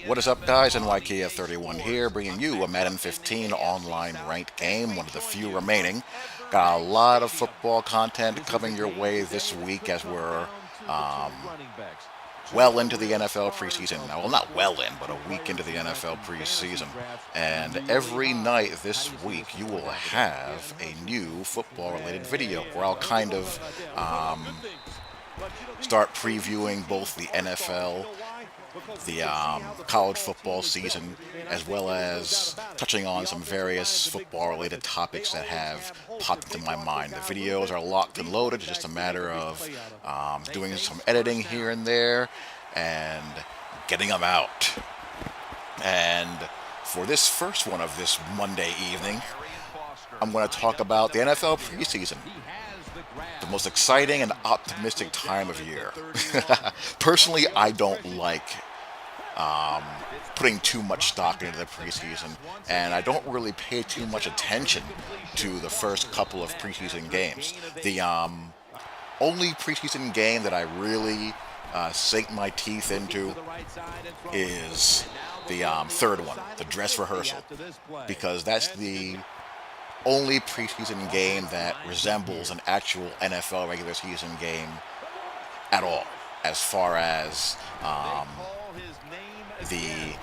What is up, guys? NYKF31 here, bringing you a Madden 15 online ranked game, one of the few remaining. Got a lot of football content coming your way this week as we're um, well into the NFL preseason. Now, well, not well in, but a week into the NFL preseason. And every night this week, you will have a new football-related video where I'll kind of start previewing both the NFL, the college football season, as well as touching on some various football-related topics that have popped into my mind. The videos are locked and loaded. It's just a matter of doing some editing here and there and getting them out. And for this first one of this Monday evening, I'm going to talk about the NFL preseason, the most exciting and optimistic time of year. Personally, I don't like putting too much stock into the preseason, and I don't really pay too much attention to the first couple of preseason games. The only preseason game that I really sink my teeth into is the third one, the dress rehearsal, because that's the only preseason game that resembles an actual NFL regular season game at all, as far as the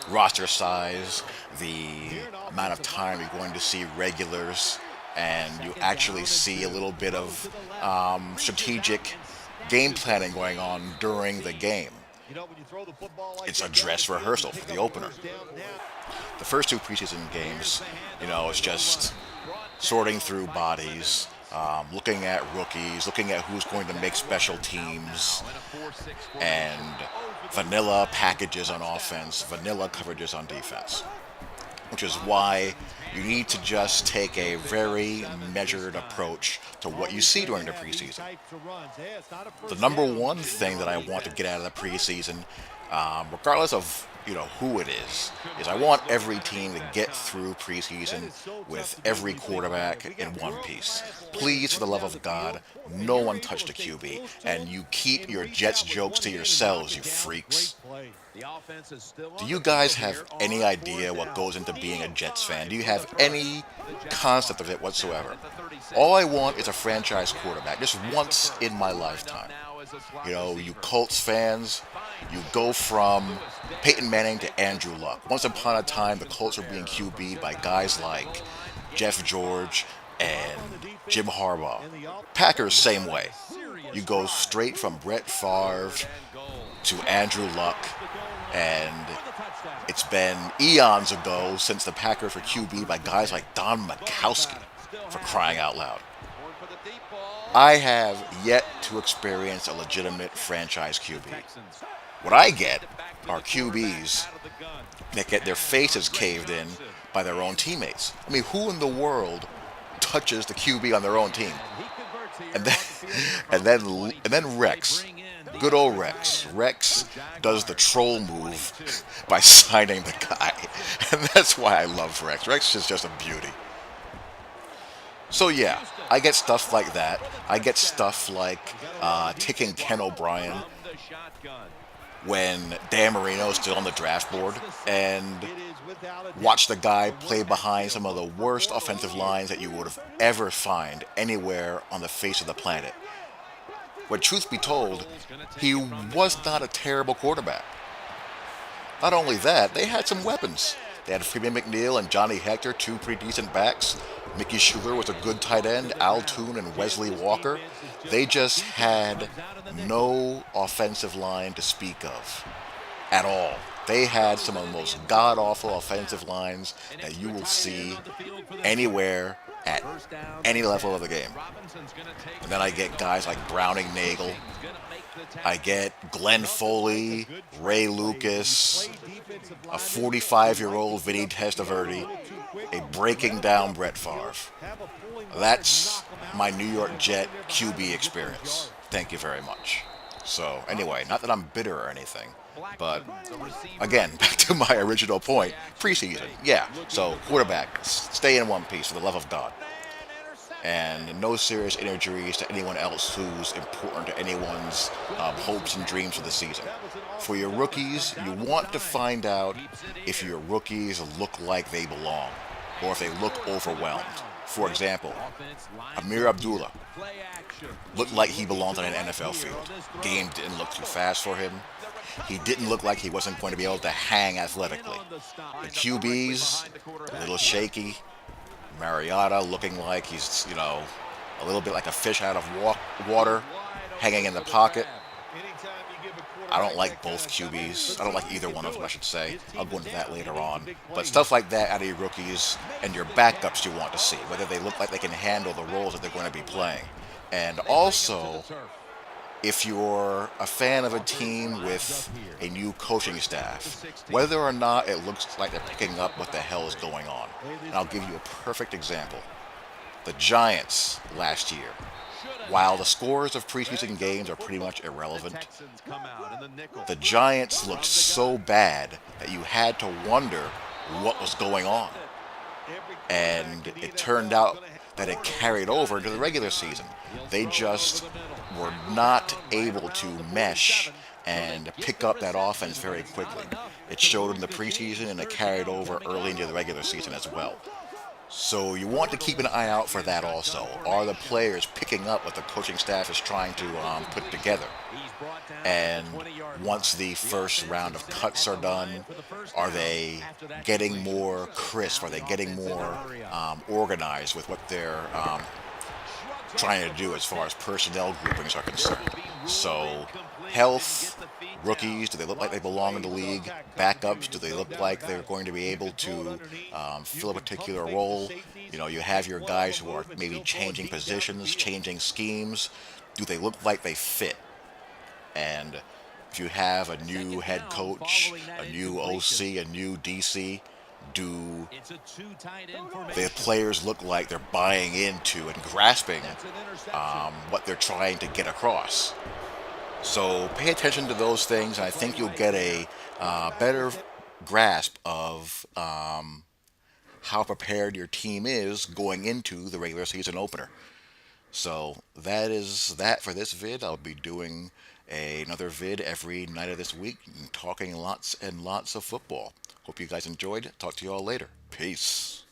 roster size, the amount of time you're going to see regulars, and you actually see a little bit of strategic game planning going on during the game. It's a dress rehearsal for the opener. The first two preseason games, it's just sorting through bodies, looking at rookies, looking at who's going to make special teams, and vanilla packages on offense, vanilla coverages on defense. Which is why you need to just take a very measured approach to what you see during the preseason. The number one thing that I want to get out of the preseason, regardless of who it is I want every team to get through preseason with every quarterback in one piece. Please, for the love of God, no one touch the QB, and you keep your Jets jokes to yourselves, you freaks. Do you guys have any idea what goes into being a Jets fan? Do you have any concept of it whatsoever? All I want is a franchise quarterback, just once in my lifetime. You Colts fans, you go from Peyton Manning to Andrew Luck. Once upon a time, the Colts were being QB'd by guys like Jeff George and Jim Harbaugh. Packers, same way. You go straight from Brett Favre to Andrew Luck, and it's been eons ago since the Packers were QB'd by guys like Don Majkowski, for crying out loud. I have yet to experience a legitimate franchise QB. What I get are QBs that get their faces caved in by their own teammates. I mean, who in the world touches the QB on their own team? And then Rex, good old Rex. Rex does the troll move by signing the guy, and that's why I love Rex. Rex is just a beauty. So yeah, I get stuff like that. I get stuff like taking Ken O'Brien when Dan Marino is still on the draft board, and watch the guy play behind some of the worst offensive lines that you would have ever find anywhere on the face of the planet. But truth be told, he was not a terrible quarterback. Not only that, they had some weapons. They had Freeman McNeil and Johnny Hector, two pretty decent backs. Mickey Schuler was a good tight end, Al Toon and Wesley Walker. They just had no offensive line to speak of at all. They had some of the most god-awful offensive lines that you will see anywhere at any level of the game. And then I get guys like Browning Nagel. I get Glenn Foley, Ray Lucas, a 45-year-old Vinny Testaverde, a breaking down Brett Favre. That's my New York Jet QB experience. Thank you very much. So anyway, not that I'm bitter or anything, but again, back to my original point, preseason, yeah. So quarterback, stay in one piece for the love of God. And no serious injuries to anyone else who's important to anyone's hopes and dreams for the season. For your rookies, you want to find out if your rookies look like they belong or if they look overwhelmed. For example, Amir Abdullah looked like he belonged on an NFL field. Game didn't look too fast for him. He didn't look like he wasn't going to be able to hang athletically. The QBs, a little shaky. Mariota looking like he's, a little bit like a fish out of water, hanging in the pocket. I don't like both QBs. I don't like either one of them, I should say. I'll go into that later on. But stuff like that out of your rookies and your backups you want to see, whether they look like they can handle the roles that they're going to be playing. And also, if you're a fan of a team with a new coaching staff, whether or not it looks like they're picking up what the hell is going on. And I'll give you a perfect example. The Giants last year. While the scores of preseason games are pretty much irrelevant, the Giants looked so bad that you had to wonder what was going on. And it turned out that it carried over into the regular season. They just were not able to mesh and pick up that offense very quickly. It showed in the preseason and it carried over early into the regular season as well. So you want to keep an eye out for that also. Are the players picking up what the coaching staff is trying to put together? And once the first round of cuts are done, are they getting more crisp? Are they getting more organized with what they're trying to do as far as personnel groupings are concerned? So health, rookies, do they look like they belong in the league? Backups, do they look like they're going to be able to fill a particular role? You have your guys who are maybe changing positions, changing schemes. Do they look like they fit? And if you have a new head coach, a new OC, a new DC, do the players look like they're buying into and grasping what they're trying to get across? So pay attention to those things, and I think you'll get a better grasp of how prepared your team is going into the regular season opener. So that is that for this vid. I'll be doing another vid every night of this week, talking lots and lots of football. Hope you guys enjoyed. Talk to you all later. Peace.